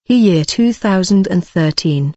Year 2013.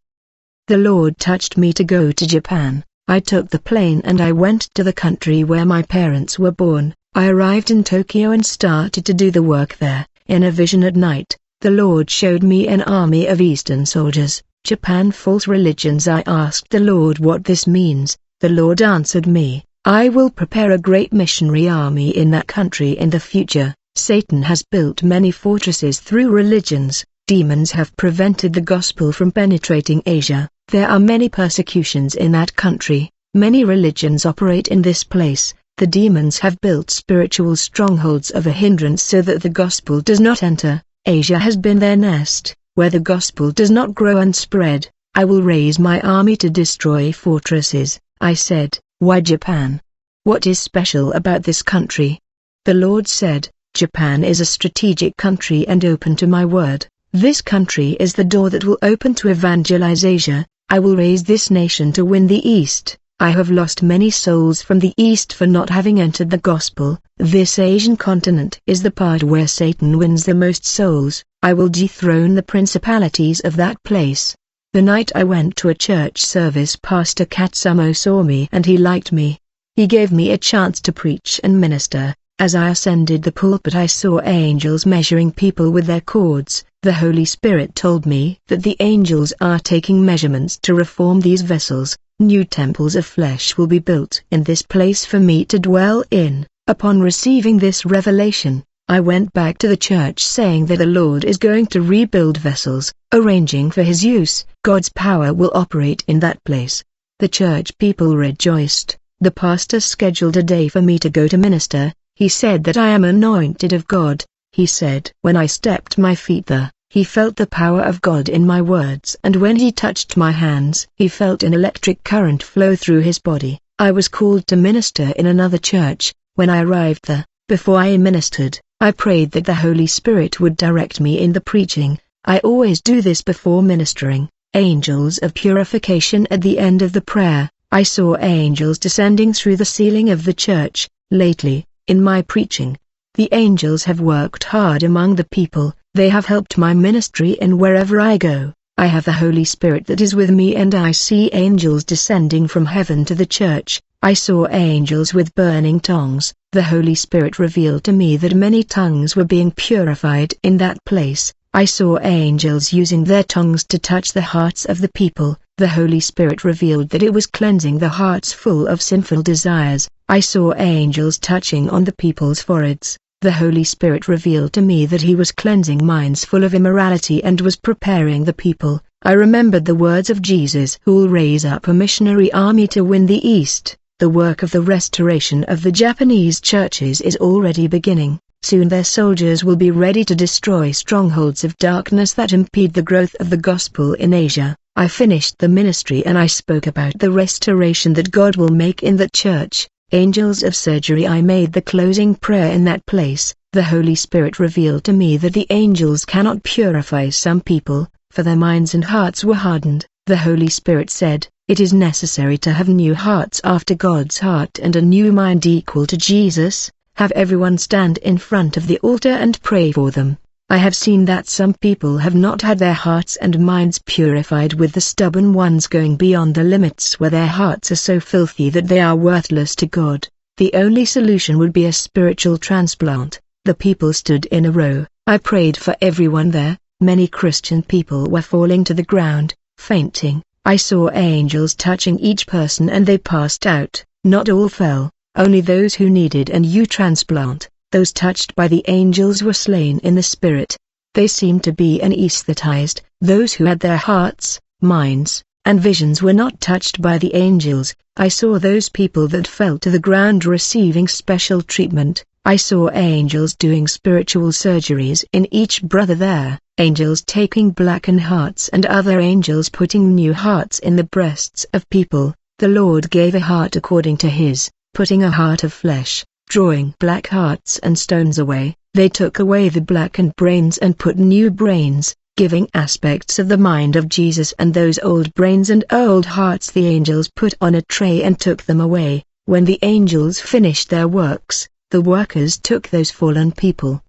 The Lord touched me to go to Japan. I took the plane and I went to the country where my parents were born. I arrived in Tokyo and started to do the work there. In a vision at night, the Lord showed me an army of Eastern soldiers. Japan false religions. I asked the Lord what this means. The Lord answered me, I will prepare a great missionary army in that country in the future. Satan has built many fortresses through religions. Demons have prevented the gospel from penetrating Asia. There are many persecutions in that country. Many religions operate in this place. The demons have built spiritual strongholds of a hindrance so that the gospel does not enter. Asia has been their nest, where the gospel does not grow and spread. I will raise my army to destroy fortresses. I said, why Japan? What is special about this country? The Lord said, Japan is a strategic country and open to my word. This country is the door that will open to evangelize Asia. I will raise this nation to win the East. I have lost many souls from the East for not having entered the gospel. This Asian continent is the part where Satan wins the most souls. I will dethrone the principalities of that place. The night I went to a church service, Pastor Katsumo saw me and he liked me. He gave me a chance to preach and minister. As I ascended the pulpit I saw angels measuring people with their cords. The Holy Spirit told me that the angels are taking measurements to reform these vessels. New temples of flesh will be built in this place for me to dwell in. Upon receiving this revelation, I went back to the church saying that the Lord is going to rebuild vessels, arranging for his use. God's power will operate in that place. The church people rejoiced. The pastor scheduled a day for me to go to minister. He said that I am anointed of God. He said when I stepped my feet there, he felt the power of God in my words, and when he touched my hands, he felt an electric current flow through his body. I was called to minister in another church. When I arrived there, before I ministered, I prayed that the Holy Spirit would direct me in the preaching. I always do this before ministering. Angels of purification. At the end of the prayer, I saw angels descending through the ceiling of the church. Lately, in my preaching, the angels have worked hard among the people. They have helped my ministry, and wherever I go, I have the Holy Spirit that is with me, and I see angels descending from heaven to the church. I saw angels with burning tongues. The Holy Spirit revealed to me that many tongues were being purified in that place. I saw angels using their tongues to touch the hearts of the people. The Holy Spirit revealed that it was cleansing the hearts full of sinful desires. I saw angels touching on the people's foreheads. The Holy Spirit revealed to me that he was cleansing minds full of immorality and was preparing the people. I remembered the words of Jesus, who will raise up a missionary army to win the East. The work of the restoration of the Japanese churches is already beginning. Soon their soldiers will be ready to destroy strongholds of darkness that impede the growth of the gospel in Asia. I finished the ministry and I spoke about the restoration that God will make in that church. Angels of surgery. I made the closing prayer in that place. The Holy Spirit revealed to me that the angels cannot purify some people, for their minds and hearts were hardened. The Holy Spirit said, it is necessary to have new hearts after God's heart and a new mind equal to Jesus. Have everyone stand in front of the altar and pray for them. I have seen that some people have not had their hearts and minds purified, with the stubborn ones going beyond the limits where their hearts are so filthy that they are worthless to God. The only solution would be a spiritual transplant. The people stood in a row. I prayed for everyone there. Many Christian people were falling to the ground, fainting. I saw angels touching each person and they passed out. Not all fell, only those who needed a new transplant. Those touched by the angels were slain in the spirit. They seemed to be anesthetized. Those who had their hearts, minds, and visions were not touched by the angels. I saw those people that fell to the ground receiving special treatment. I saw angels doing spiritual surgeries in each brother there, angels taking blackened hearts and other angels putting new hearts in the breasts of people. The Lord gave a heart according to his, putting a heart of flesh, drawing black hearts and stones away. They took away the blackened brains and put new brains, giving aspects of the mind of Jesus, and those old brains and old hearts the angels put on a tray and took them away. When the angels finished their works, the workers took those fallen people.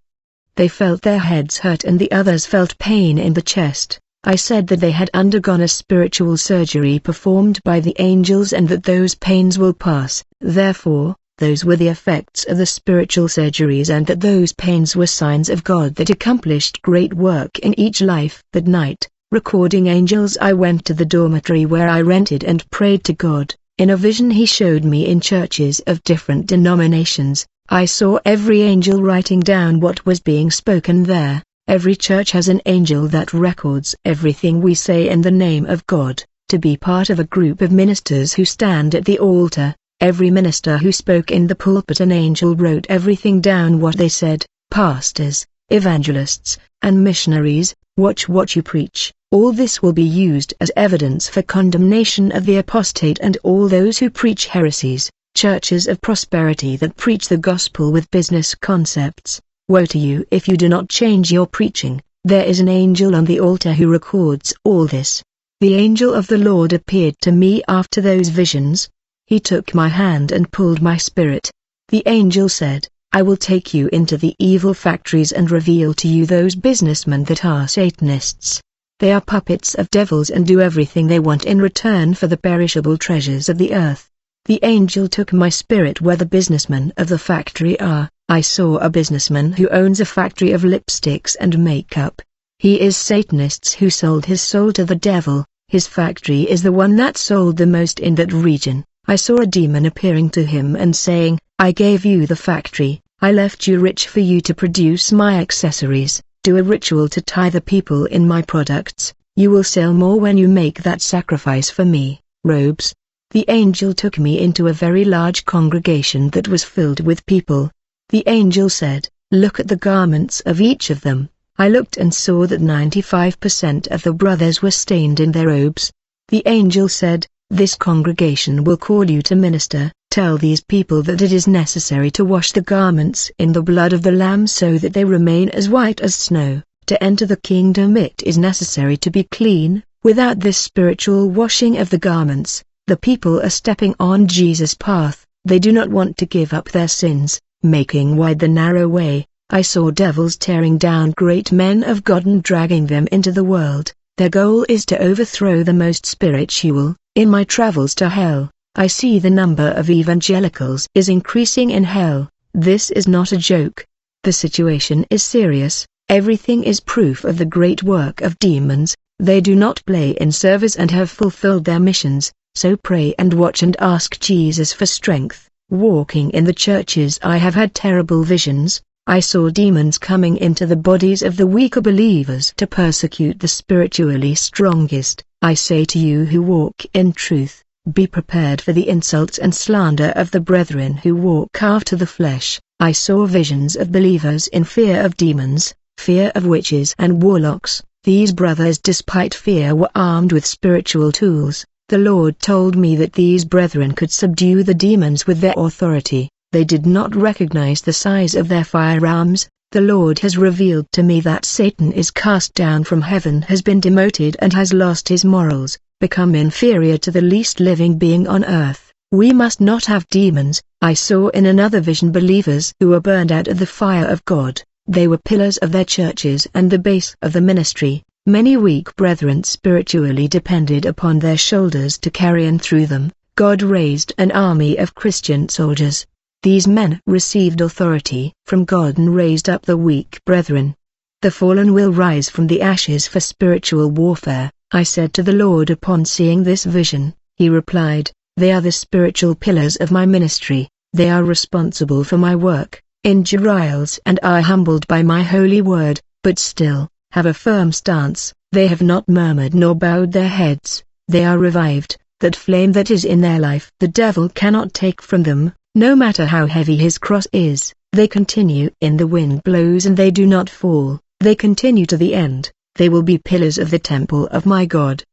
They felt their heads hurt and the others felt pain in the chest. I said that they had undergone a spiritual surgery performed by the angels and that those pains will pass. Therefore, those were the effects of the spiritual surgeries and that those pains were signs of God that accomplished great work in each life. That night, recording angels, I went to the dormitory where I rented and prayed to God. In a vision he showed me in churches of different denominations. I saw every angel writing down what was being spoken there. Every church has an angel that records everything we say in the name of God. To be part of a group of ministers who stand at the altar, every minister who spoke in the pulpit, an angel wrote everything down what they said. Pastors, evangelists, and missionaries, watch what you preach. All this will be used as evidence for condemnation of the apostate and all those who preach heresies. Churches of prosperity that preach the gospel with business concepts. Woe to you if you do not change your preaching. There is an angel on the altar who records all this. The angel of the Lord appeared to me after those visions. He took my hand and pulled my spirit. The angel said, I will take you into the evil factories and reveal to you those businessmen that are Satanists. They are puppets of devils and do everything they want in return for the perishable treasures of the earth. The angel took my spirit where the businessmen of the factory are. I saw a businessman who owns a factory of lipsticks and makeup. He is Satanists who sold his soul to the devil. His factory is the one that sold the most in that region. I saw a demon appearing to him and saying, I gave you the factory, I left you rich for you to produce my accessories, do a ritual to tie the people in my products, you will sell more when you make that sacrifice for me. Robes. The angel took me into a very large congregation that was filled with people. The angel said, look at the garments of each of them. I looked and saw that 95% of the brothers were stained in their robes. The angel said, this congregation will call you to minister. Tell these people that it is necessary to wash the garments in the blood of the Lamb so that they remain as white as snow. To enter the kingdom it is necessary to be clean. Without this spiritual washing of the garments, the people are stepping on Jesus' path. They do not want to give up their sins, making wide the narrow way. I saw devils tearing down great men of God and dragging them into the world. Their goal is to overthrow the most spiritual. In my travels to hell, I see the number of evangelicals is increasing in hell. This is not a joke. The situation is serious. Everything is proof of the great work of demons. They do not play in service and have fulfilled their missions. So pray and watch and ask Jesus for strength. Walking in the churches I have had terrible visions. I saw demons coming into the bodies of the weaker believers to persecute the spiritually strongest. I say to you who walk in truth, be prepared for the insults and slander of the brethren who walk after the flesh. I saw visions of believers in fear of demons, fear of witches and warlocks. These brothers despite fear were armed with spiritual tools. The Lord told me that these brethren could subdue the demons with their authority. They did not recognize the size of their firearms. The Lord has revealed to me that Satan is cast down from heaven, has been demoted and has lost his morals, become inferior to the least living being on earth. We must not have demons. I saw in another vision believers who were burned out of the fire of God. They were pillars of their churches and the base of the ministry. Many weak brethren spiritually depended upon their shoulders to carry and through them. God raised an army of Christian soldiers. These men received authority from God and raised up the weak brethren. The fallen will rise from the ashes for spiritual warfare. I said to the Lord upon seeing this vision, he replied, they are the spiritual pillars of my ministry. They are responsible for my work, endure trials and are humbled by my holy word, but still have a firm stance. They have not murmured nor bowed their heads. They are revived. That flame that is in their life the devil cannot take from them, no matter how heavy his cross is. They continue in the wind blows and they do not fall. They continue to the end. They will be pillars of the temple of my God.